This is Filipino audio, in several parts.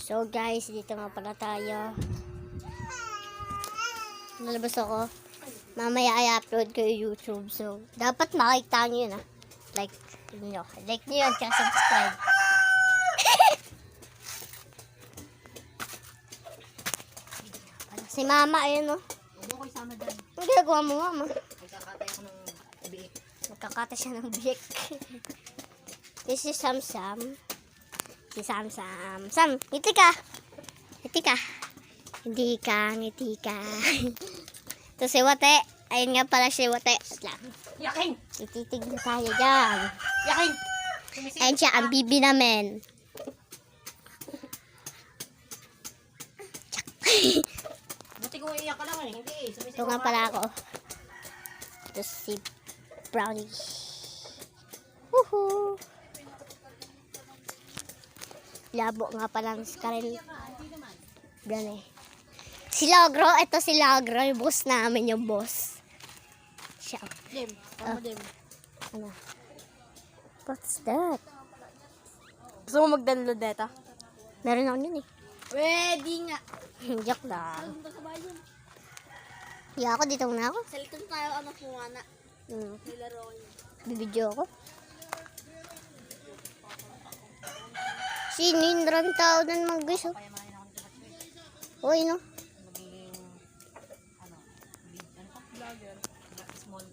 So guys, dito nga pala tayo. Nalabas ako. Mamaya i-upload ko yung YouTube. So, dapat makikita nyo yun Like nyo. Like nyo yun, kaya subscribe. Si mama, ayun Huwag mo ko isama dyan. Ang ginagawa mo, mama? Magkakatay ako ng biik. Nagkakata siya ng biik. This is Sam. Si Sam. Sam, ngiti ka. Ngiti ka. Ngiti ka. Ito si Wate. Ayun nga pala si Wate. Lang. Yakin! Ititig na tayo dyan. Yakin! Ayun siya, ang bibi namin. Buti ko iiyak ka lang Hindi Ito nga pala ako. Ito si Brownie. Woohoo! Labo nga pala ng Scaril. Brownie. Si Logro, ito si Logro, yung boss namin, yung boss. Siya. Dim. Tama dim. Ano? What's that? Gusto mo mag-download data? Meron ako yun Pwede nga. Joke lang. Punta sa bayan. Hiya ako, dito muna ako. Sa likod tayo anak mo nga nilaro ko yun. Bibidyo ako. Sino yung maraming tao na naman guys Payamanin ako nito batch. Uy no. Magiging vlogger. Small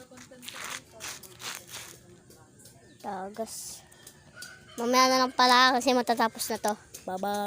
content. Tagas. Mamaya na lang pala kasi matatapos na to. Bye bye.